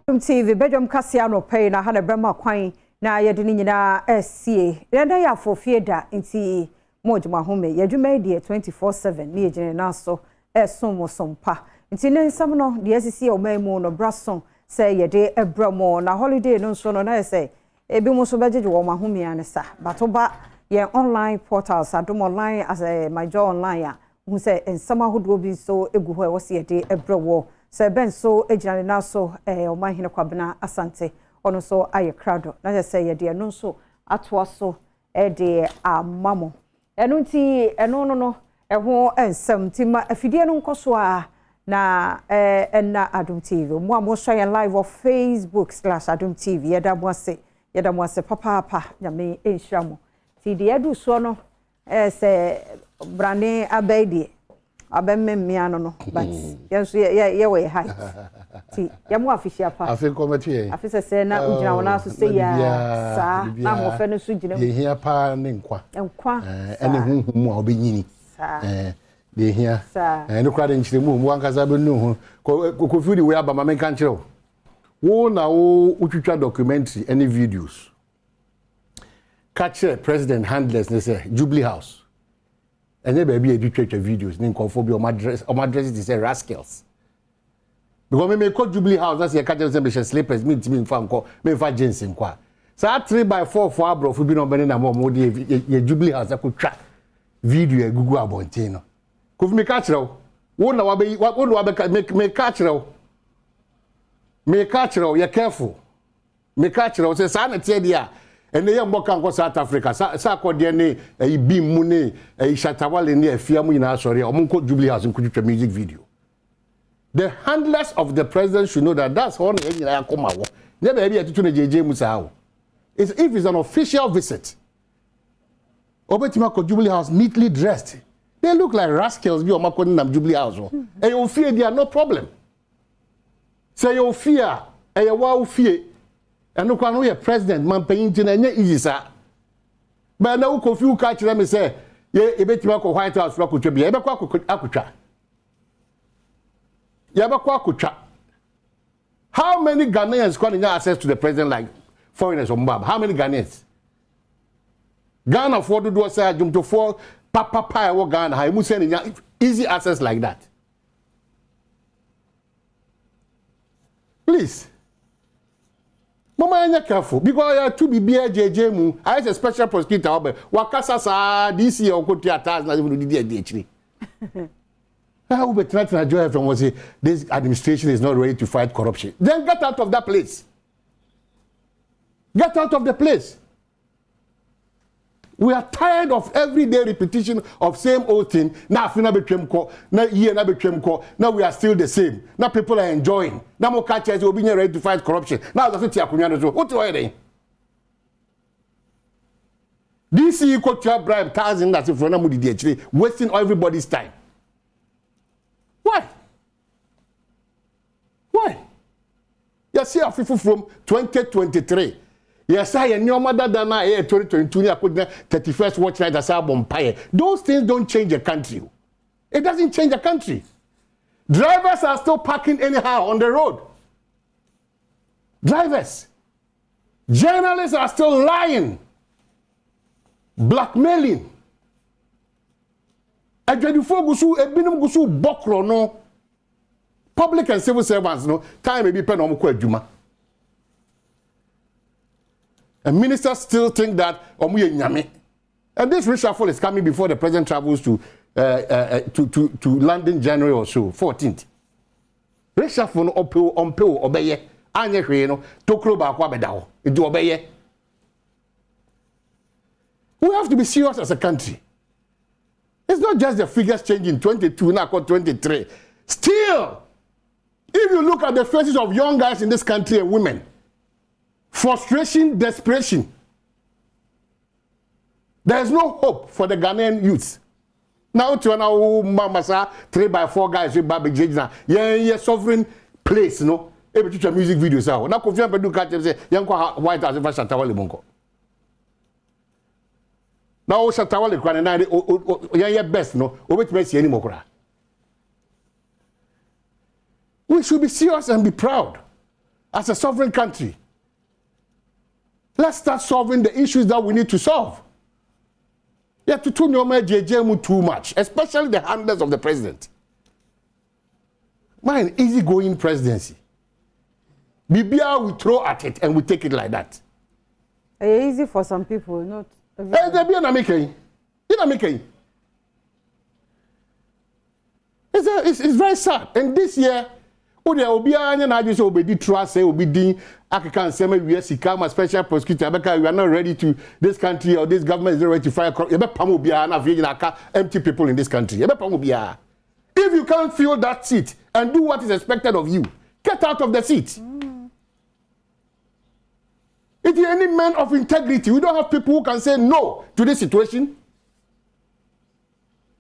TV Badwam kasia no pay na hana brama kwan na yede ni nyina sie renda ya for fieda nti modjuma home yadwuma die 24/7 ni yegene na so somo sompa nti ne nsam no de asisi o mamu no brason say yede ebramo na holiday no so no na say ebi mo so bejeje wo mahome an sa batoba ye online portals Adom online as a major online a hu say nsam ahodo bi so egu ho e wo se yede ebrawo se ben so ejina na so o mahine kwabena asante ono so aye krado na say ye de no so atoa so de amamo eno nti eno no ho ensam ti ma afidie no nkoso a na na Adom TV mo amo so ye live of Facebook/Adom TV yeda mo ase papa nyame enhiramo ti de edu so no se brane abedi abemmemia no but yenso ye we high ti ya mo official pa afi committee afi se na ugina wona so se ya sa na mo fe no so gina ye hia pa ne nkwa ene hunhum a obenyini de hia no kra de nchiremu mu ankaza be nu hu ko fi di we aba ma men kan kire wo na wo utwitwa documentary any videos catch president handlers ne say Jubilee House and then baby do church videos nin confo bi o my dress is say rascals because me call Jubilee House that's your catch them slippers me fa nko me fa jeans nko so 3x4 for abrofu bi no be na mo de ye Jubilee House akotwa video Google abontin no ko fi me catch wo na wa be me catch you careful me catch say sa na tie dia ene ye mboka nko South Africa sa akode ne bi mu ne shatawale ne afia mu nyina asori o monko Jubilee House nkutwa music video. The handlers of the president should know that that's all na nyina yakoma wo ne ba bia tutu na jeje mu sa wo if it's an official visit obetima ko Jubilee House neatly dressed they look like rascals bi o makoni na Jubilee House e you fear there no problem say you fear e wa fear and no kwano ye president man paying na nya easy sa ba na wo kofi u ka kire me say ye ebetima ko White House ra kotwa bia ebekwa akotwa ye bekwa akotwa. How many Ghanaians can have access to the president like foreigners or Mbaba? How many Ghanaians? Ghana for do do say jum to for papa wo Ghana ha mu say easy access like that. Please Mama anya careful because you to be JJ mu I is a special prosecutor obe wakasa sa this year okoti atas na even di achiri how be try to enjoy from was this administration is not ready to fight corruption then get out of that place, get out of the place. We are tired of everyday repetition of same old thing. Now fina betwem ko, na year na betwem ko. Now we are still the same. Now people are enjoying. Now more catchers will be ready to fight corruption. Now that's what you are so. What are you DC could bribe thousand that's if na mudi actually wasting everybody's time. Why? You see a people from 2023. Yes, I and your mother than I 2022 31st watch night as Empire. Those things don't change a country. It doesn't change a country. Drivers are still parking anyhow on the road. Drivers. Journalists are still lying. Blackmailing. No. Public and civil servants no time may be pen on Juma. And ministers still think that and this reshuffle is coming before the president travels to London January or so 14th. Reshuffle on pill obeye anye hwe no tokro ba kwa bedawo e do obeye. We have to be serious as a country. It's not just the figures changing 22 now 23. Still, if you look at the faces of young guys in this country and women, frustration, desperation. There is no hope for the Ghanaian youth. Now to now mama 3x4 guys with Babi Jejna. Yeah, sovereign place, no. Able to music videos out. Now Kofi Ampedu catch say yanko White House for Shatawale Bonko. Now Shatawale kwana na yeah best no. Obet me see any more. We should be serious and be proud. as a sovereign country. Let's start solving the issues that we need to solve. Yeah, to JJ too much, especially the handlers of the president. Man, easygoing presidency. BBR we throw at it and we take it like that. Easy for some people, not. It's very sad. And this year, we are not special prosecutor. We are not ready to this country or this government is not ready to fire. Empty people in this country. If you can't fill that seat and do what is expected of you, get out of the seat. If you're any man of integrity, we don't have people who can say no to this situation.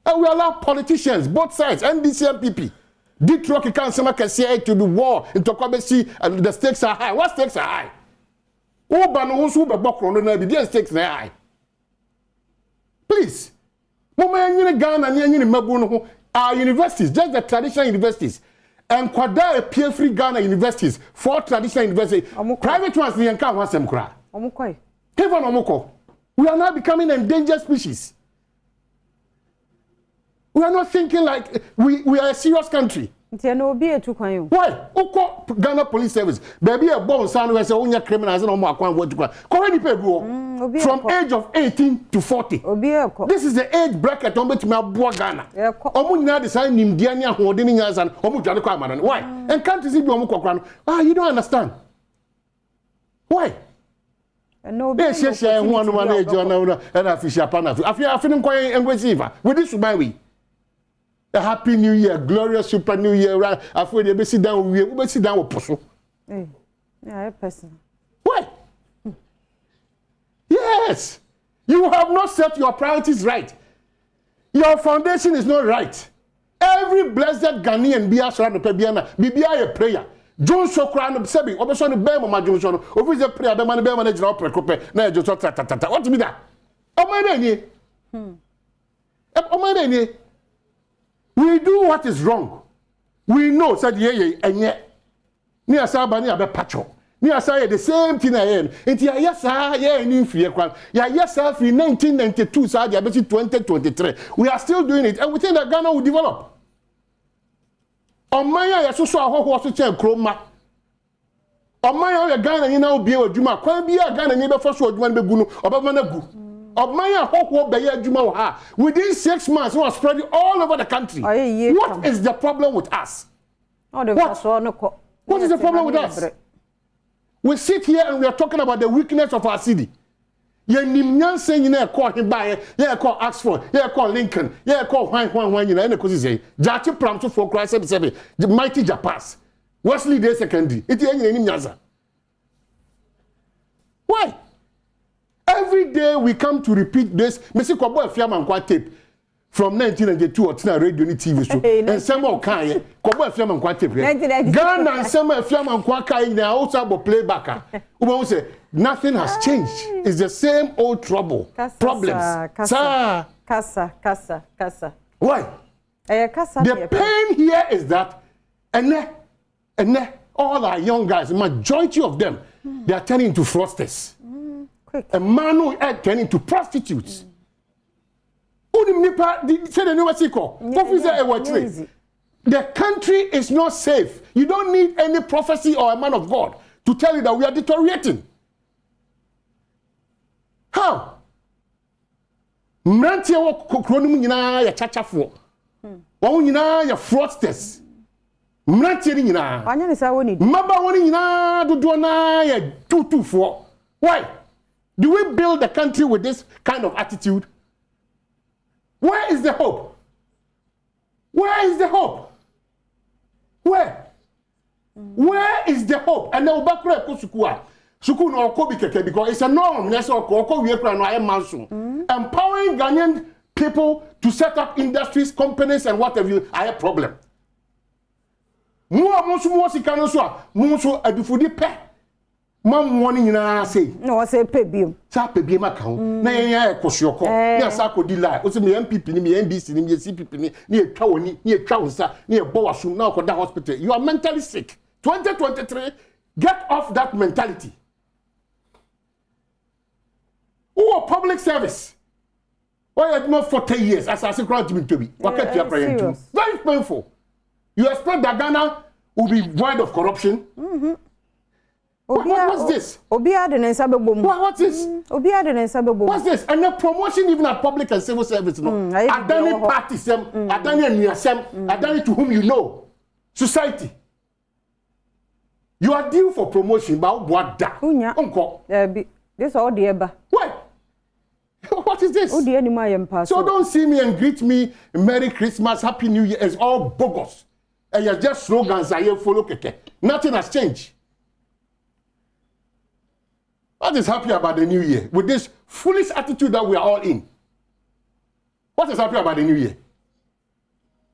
And we allow politicians, both sides, NDC and PP. Detroit can say to the war in Tokobesi and the stakes are high. What stakes are high? The stakes are high. Please. Our universities, just the traditional universities, and Kwada appear free Ghana universities, 4 traditional universities. Private ones, we are now becoming an endangered species. We are not thinking like we are a serious country. Why? Ghana Police Service. Baby, a bomb son who has only criminals and more from age of 18 to 40. This is the age bracket on which my boy Ghana. Why? And can't you see you don't understand. Why? Yes, one age and a fish upon a feeling quite and with this my a happy new year, glorious super new year. I feel they sit down, we sit down with Posso. Yeah, person. Why? Yes, you have not set your priorities right. Your foundation is not right. Every blessed Ghanaian be around the Pebiana, be a prayer. John Sokran of Sebi, Oberson of Bema Johnson, over the prayer, the man, the manager of Precope, now just what to be that? Oh, my lady. We do what is wrong. We know, said ye, and yet, near Sabani abe pacho. Near say the same thing I am. It's yes, yeah, in fear. Yes, sir, in 1992, sir, 2023. We are still doing it, and we think that Ghana will develop. On my so was to check Chroma. On my Ghana, you know, be a Juma. Can be a Ghana neighbor for sure, one begunu, or Bamanagu. Within 6 months, we are spreading all over the country. What is the problem with us? What is the problem with us? We sit here and we are talking about the weakness of our city. You saying you call him by, you call Oxford, you call Lincoln, you call Juan, you know, and Jati Pramto for Christ, the mighty Japas, Wesley Day Secondary. It's any Nyaza. Why? Every day we come to repeat this. Mr. Kobo Fiaman Kwa tape from 1992 or radio TV show. And some more kind. Kobo Fiaman Kwa tape. Ghana and some Fiaman Kwa Kai now also have playback. Who say nothing has changed. It's the same old trouble. Problems. Kasa. Why? The pain here is that and all our young guys, the majority of them, they are turning into fraudsters. A man who is turning to prostitutes. The country is not safe. You don't need any prophecy or a man of God to tell you that we are deteriorating. How? Mrantia wo kronim nyina ya chachafo. Wo nyina ya fraudsters. Mrantia ni nyina. Anya ni sa woni. Maba woni nyina dodo na ya tutufo. Why? Do we build the country with this kind of attitude? Where is the hope? Where is the hope? Where? Where is the hope? And now back to Sukua. Suku no Kobi Keke because it's a norm. Yes, or Koko Wiekra no I am Mansu. Empowering Ghanaian people to set up industries, companies, and whatever I have problem. More Sikanoso, Musu Adufudi Pe. Mom warning na say no say pebium sa pebium account na ya ekosioko na sa kodi lie o se me MPP ni me NDC ni me CPP ni etwa woni ni etwa wonsa ni ebo wasum na okoda hospital. You are mentally sick. 2023 Get off that mentality. Oh, public service. Why had not 40 years as I say crowd to be? What kept your prayer? Very painful. You expect that Ghana will be void of corruption? What's this? What's this? What's this? And the promotion even at public and civil service, no. At any party, at any to whom you know, society. You are due for promotion, but what that? Uncle. This all the eba. What? What is this? So don't see me and greet me Merry Christmas, Happy New Year. It's all bogus. And you're just slogans I follow keke. Nothing has changed. What is happy about the new year? With this foolish attitude that we are all in. What is happy about the new year?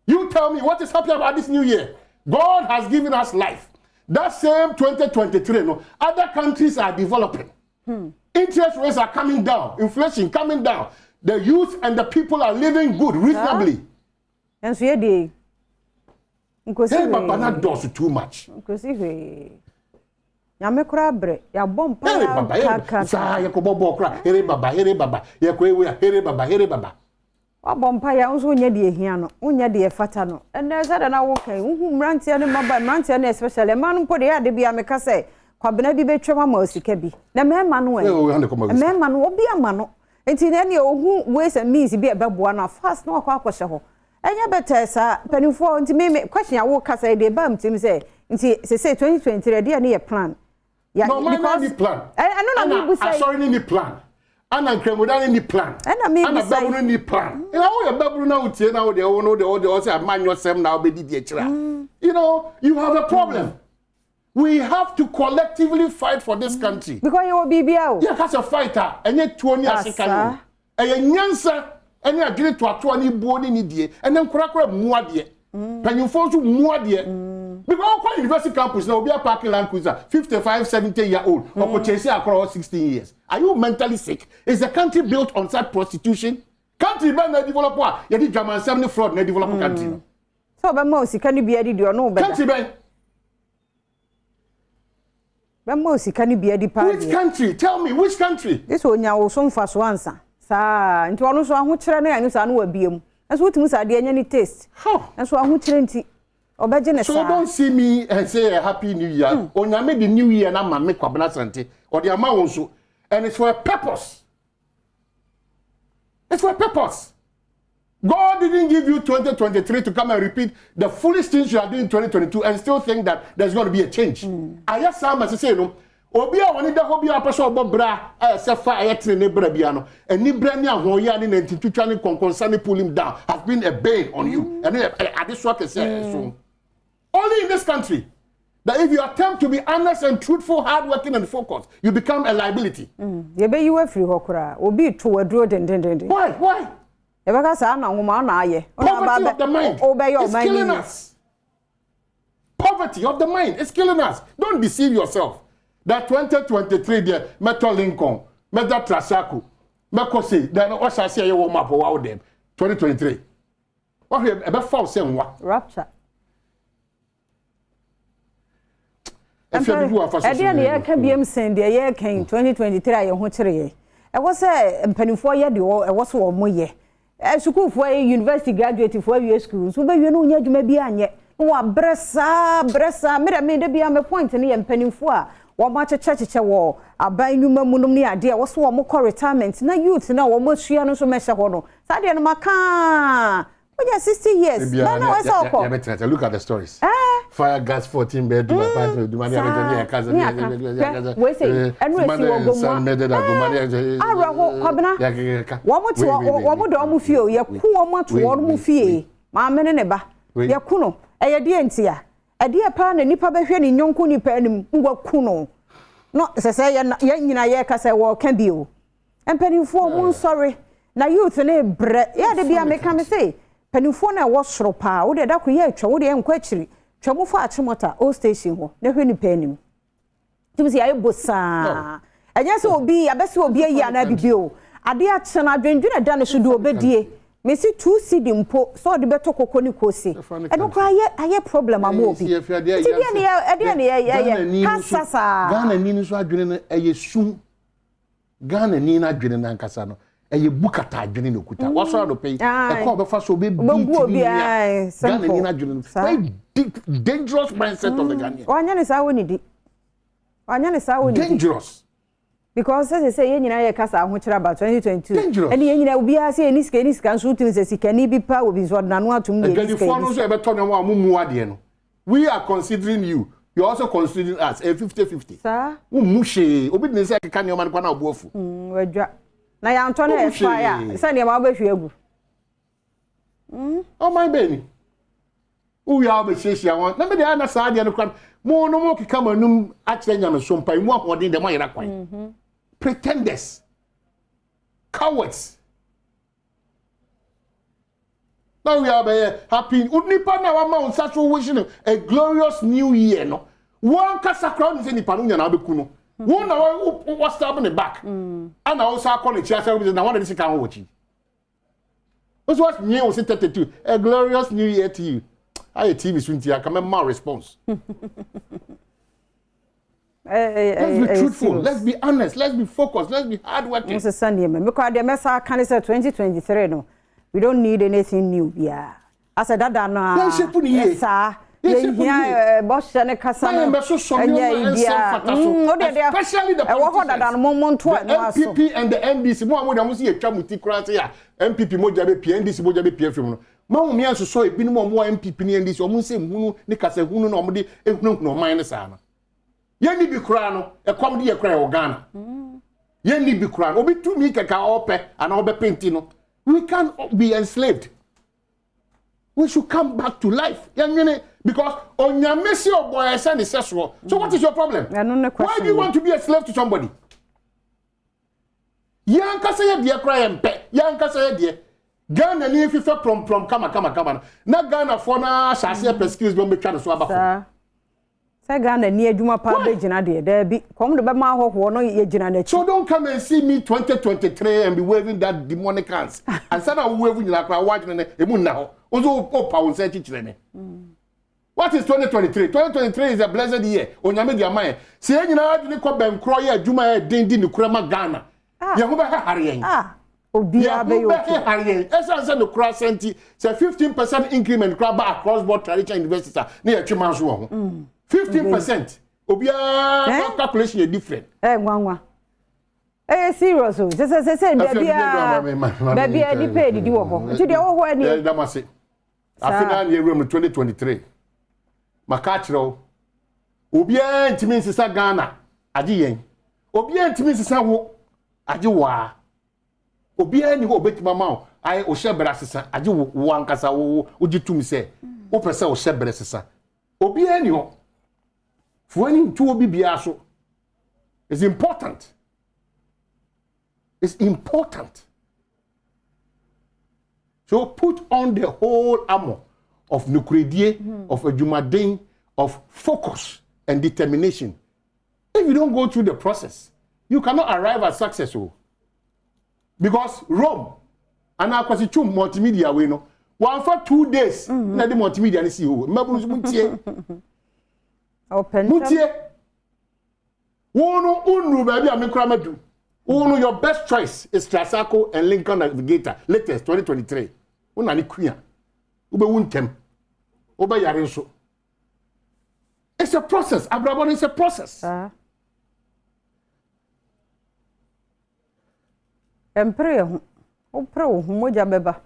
You tell me what is happy about this new year? God has given us life. That same 2023, no, other countries are developing. Interest rates are coming down. Inflation coming down. The youth and the people are living good, reasonably. And so hey, Papa, not does too much. Yame kurabre ya bompa baba wa bompa ya unso nya de ehia no unya de efata no ene za da na wo kan uhu mrantia ne maba mrantia ne especially man mpo de ya de bia meka se kwabena bi betwa ma osika bi na mema no mema no obi ama no enti ne ne ohu ways and means bi ebeboa na fast no akwa akwhye ho enya better sa penifo enti me question ya wo kasa de ba mtim se enti se 2023 de ne plan. Yeah, no, man, I need plan. I sorry, need plan. And I need plan. And I mean, I need plan. You know, you're babbling now. Now they all know the also man yourself now. Be the you know, you have a problem. We have to collectively fight for this country. Because you will be BBL. Yeah, as a fighter, and yet 20 years ago, and you answer, and you agree to a 20 born in India, and then crack more dear. Can you force you more dear? Because all university campus now be a parking land cruiser, 55, 70-year-old, or purchasing across 16 years. Are you mentally sick? Is the country built on such prostitution? Country ban na developer, you did German 70 fraud na develop country. So but most can you be a or no better? Country ban. But most can you be a department? Which country? Tell me which country? This one ya also fast answer. Sa into one so ahu kire na anu sa no abiem. Enso wotumi sa de anya ni taste. Enso ahu kire nti. So don't see me and say a happy new year. Onyame the new year na mame kwabena sante. Or the amount so. And it's for a purpose. It's for a purpose. God didn't give you 2023 to come and repeat the foolish things you are doing in 2022 and still think that there's going to be a change. I just say no. Obi a woni da hobi a person obobra se fa ayetre ne bra bia no eni bra ni ahoya ni nantitwa ni konkonsa ni pull him down has been a bane on you. And this what say so. Only in this country that if you attempt to be honest and truthful, hardworking and focused, you become a liability. You be you free hokura. Obi to wadro den. Why? Poverty of the mind. It's killing us. Poverty of the mind. It's killing us. Don't deceive yourself. That 2023 there, Metal Lincoln, Metal Trasaku, Mekosi, then what shall I say you will map out them? 2023. What we about false saying what? Rapture. I can be saying the year came 2023. I want to say, I was a penny for year, I was for more year. A school for a university graduate for year school, so you know, you may be on yet. Oh, Bressa, made a be on a point and penny for what much a church war. I buy new money idea was for more retirement. Now, youth now almost she and so measure hono. Sadia Maca. Oh, 60 years. Look at the stories. Fire gas 14 bedroom apartment. The money I cousin. We say, and we see one made that one more dom feel, ya cool much one fee. Mamma neba, ya kuno, a dientia. A dear pan and nipper in young kuni pen, who were kuno. Not as I say, young as I walk can be. And penny for sorry. Now youth and bread, yeah, the beer may come and say. Penufona was shropa, or the doctor here, Chowdy and Quetchery, Chamufa Chimota, old station, never any penny. To see I bossa. And yes, will be a best will be a yana bill. A dear son, I drink dinner done should do a bed, dear. me see 2 cedi mpo so de beto kokoni kosi e no kwa aye problem amobi ti dia ne kasasa Ghana ni nso adwene no eye sum Ghana ni na adwene na nkasa no eye bukata adwene no kuta waso ado pay e ko be fa so be Ghana ni na adwene no very dangerous mindset of the Ghanaian wanya ne sa woni di wanya ne sa woni dangerous because as I say nyina ye kasa ho kira about 2022 and ye nyina obi a say ni sika nso tin say sika ni bi pa obi so na no atum ye sika no so e beto no amumu ade no we are considering you also considering us a 50-50 sir mu she obi ne say keka ne o man kwa na obuofu wadwa na ya nto na e fire say ne ma obehwe agu oh my baby we are be sheshia won na me dey na sa ade no kwa mo no mo keka manum a kire nyame so mpa mu ahodin de mo yera kwan pretenders, cowards. Now we are happy. Unipa na wama on such wishing a glorious new year. No, one kasa crowd is any panunya na abekuno. One na what's happening in the back. And I also call it chair service. Na one of this can watch. What's what new was 32? A glorious new year to you. I TV swinti. I come my response. Let's be truthful, let's be honest, let's be focused, let's be hardworking. Mr. Sunday, because the messa can say 2023 no. We don't need anything new, yeah. As a dada no. Yes, sir. Yeah, boss and Cassandra. Especially the MPP and the NDC. More would I see a chamuti crowd here. MPP Mojabe, NDC Mojabe PFM. Mamma Mia so it been more MPP and this almost same who Nicasa who normally no minus ana. Yendi bi kura no e kom de ye kura e Ghana yendi bi kura obi tu mi keka ope and obe painti no we can't be enslaved. We should come back to life because onyame si oboy ese ni sexual. So what is your problem? Why do you want to be a slave to somebody? Yanka say ye kura empe yanka say ye Ghana ni fifa from kama na Ghana for na shase prescription be betwa so aba Ghana ni adwuma pa be gina de there be come de be ma hoho no ye gina na chi. So don't come and see me 2023 and be waving that demonic hands. And say na wave you like watch na emu na ho. Ozo opa won say chichire ne. What is 2023? 2023 is a blessed year. Onyame dia man. Se nyina adwene ko ben kro ye adwuma e dendi ni kurama Ghana. Ye ho be hare yen. Obi abe yo. Esa say no kra senti say 15% increment kra ba across board traditional universities na ye twema so ho. 15%. Obia calculation is different. Nwanwa. Serious o. Say baby e di pay di wo ho. Nti de wo ho ani. Da mase. Afina na ewem 2023. Maka kire obia ntimi nsisa Ghana age yen. Obia ntimi nsisa wo age wa. Obia ni ho obetima ma o. Ai o shebra sisa age wo ankasa wo ogitum se. Wo pese o shebra sisa. Obia ni ho Fuani to bibia so is important. It's important. So put on the whole armor of nukredie, of adwumaden, of focus and determination. If you don't go through the process, you cannot arrive at success. Because Rome, and I was a multimedia we know. One for 2 days, na the multimedia ni see who. Open. Mutie. Wono unu baby amikra madu. Wono your best choice is Trasacco and Lincoln Navigator latest 2023. Una ni queen. Ube wuntem. Oba yare so. It's a process. Abrabon is a process. Empre ho moja beba.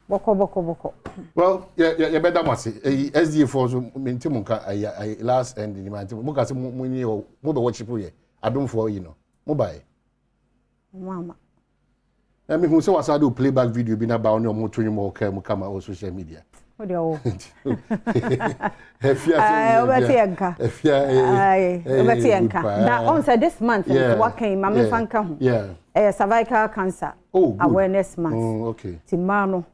Boko. Well, yeah, better must say. SDA for so mintimunka last end in my team. Muka se muni o mo be watch people here. Adom for you know. Mobile. Mama. I mean, who say was do playback video be na ba on your motor mo come on social media. What do you? Now, on this month, working, Mamma Fanka. Yeah. Cervical cancer awareness month. Oh, okay. Timano,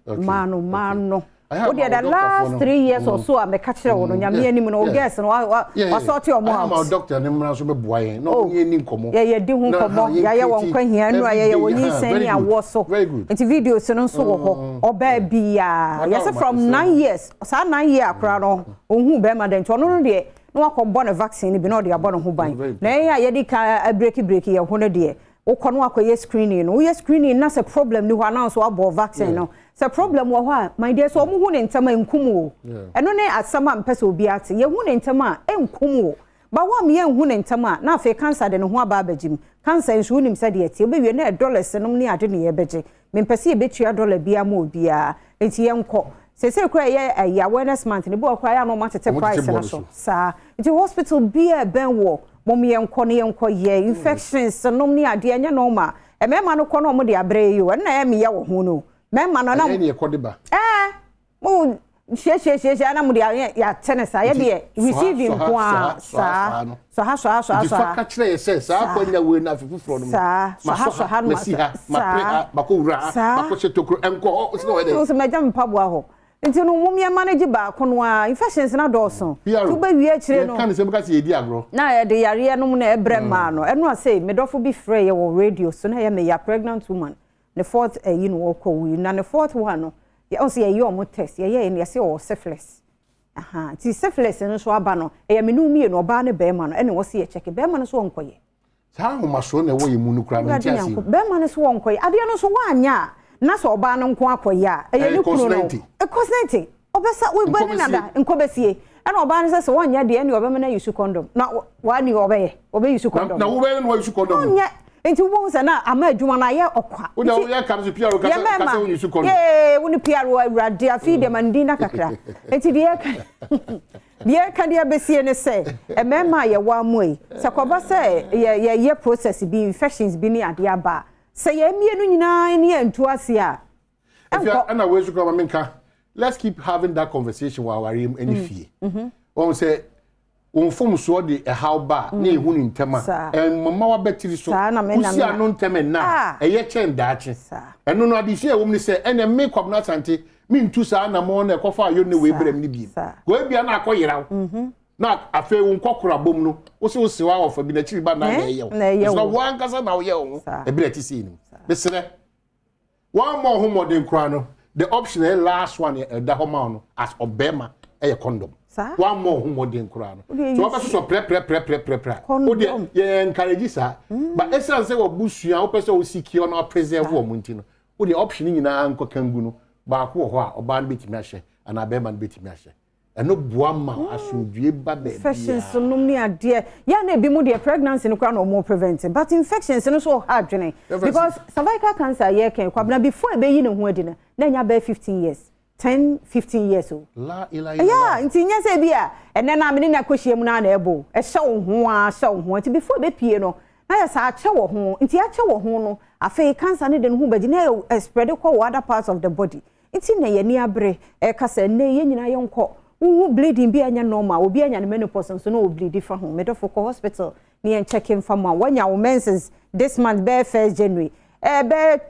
mano. o de the last 3 years or so am catch her wono nyame anim no guess no wa sort your mouth am doctor ne mra so be boa yen no ye ni nkomo ye di hu nkomo ya won kwa hia no ye woni sen ya wo so enti videos no so wo ho oba bia yes from 9 years sa 9 year akra no ohun be ma den to no de no akobọ ne vaccine bi no de abọ no ho ban na ye di ka break ye ho no de wo no akoye screening no ye screening na se problem ni ho announce wo abo vaccine no se problem wo ho a my dear so mo hu ne ntama enkum wo eno ne asama mpese obi ate ye hu ne ntama enkum wo ba wa me ye hu ne ntama na afi cancer de no ho aba abagim cancer nso unim se de ate obewie na dollars no ne ade ne ye beje me mpese ye betua dollar bia ma obi a enti ye nko se kura ye awareness month ne bo kura ya no matete price na so sa enti hospital bia ben wo mom ye nko ye infections nom ne ade anya no ma e mema no kɔ no mo de abre yo na ya me ye wo hu no mema no na ye ne kɔ de ba mo hye na mo de ya tenesa ye de receiving kwa sa so ha di fa kire ye se sa kwanya we na fufuro no sa ha no ma bako wura bako setokro enko so we de so me jam pabo aho nti no mumie manage ba kono a infections na dɔɔso tu ba wie akire no kan se mka se yedi agro na ye de yare no na ebre ma no eno say me dɔfo bi frɛ ye wo radio so na ye me ya pregnant woman the fourth you know ko wi na the fourth one no ye on say ye omo test ye ne say o syphilis aha ti syphilis no so aba no ye me no mie no ba ne be ma no ene wo say ye check be ma no so onkoye sa ho ma so na wo ye mu no kra me ti ase be ma no so onkoye ade no so wa anya na so oba no nko akoya eye ni kunu no cosmetic obesa we bani nada nkobesie ana oba no se wonya de ene obema na use condom na wani obeye use condom na wo be no use condom onya enti wo se na ama adwuma na ye okwa wo ye kam so piaro kasa wo use condom woni piaro awrade afi de mandina kakra enti de ye ka de besie ne se emema ye wa moyi se koba se ye process bi infections bi ni ade aba say ye mienu nyina ne antu ase a ana we su ko menka let's keep having that conversation while we are any fie on say on form so de e how ba na ehu ni ntema mama wa betiri so usi anu ntema na ye chen daache eno no ade hie wo ni say ene me kwabna asante me ntu sa na mo na ekofa ayo ne we brem ni bi ko bia na akoyiraw na afi wo nkokora bom no wo se wo se wa ofa bi na chiri ba na ye wo so wan kasa na wo ye wo e bi ti si ni besere one more homodin kra no the option is last one da homa no as obema e condom one more homodin kra no so wa so pre o de ye encourage sa but essence say wo busua wo pese wo secure na preserve wo munti no o de option nyina anko kangu no ba ko ho a oba no betimi ahye ana bema no betimi ahye eno boama asundue ba be infections no ni ade ya na ebi mu de pregnancy no kwa no more preventing but infections no so hard dwene because cervical cancer ye kan kwabna before be yi ne ho adi na nya be 15 years 10-15 years old la ila yeah nti nya se bia ene na me na kohie mu na ebo e hye wo ho a hye wo ho nti before be pie no na ya sa ache wo ho nti ache wo ho no afei cancer ne de no ho bagi na spread ko other parts of the body nti na ye ni abre e kasa ne ye nyina ye nko bleeding bi anya normal obi anya ne menopause so no bleed for home medofo ko hospital ni en checking for man wanya wo menses this month be 1st January be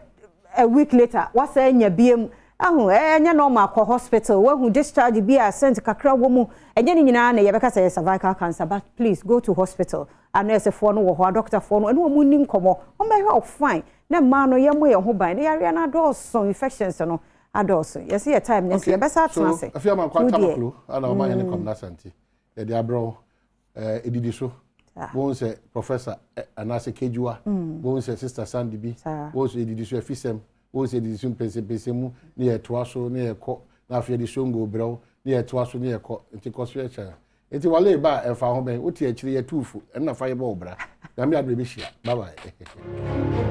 a week later what's anya biem ahu anya normal ko hospital wa hu discharge bi a sent kakra wo mu enya ni nyina na ye be ka say cervical cancer but please go to hospital and nurse for no wo doctor for no eno mu nim komo o me help fine na ma no ye mo ye ho ban na yare na do so infections no adults yes your time next year best atna say afia man kwa tamaklo ana o man ne komna santi e de abro edidi so bon se professor anase kejua bon se sister Sandy bi bon se edidi so afisem bon se edidi so pese mu ne ye toa so ne ye ko na afia di so ngo brew ne ye toa so ne ye ko nti ko so echa nti wale ba e fa ho ben oti akire ye tufu na fa ye ba obra na me adre be hia bye bye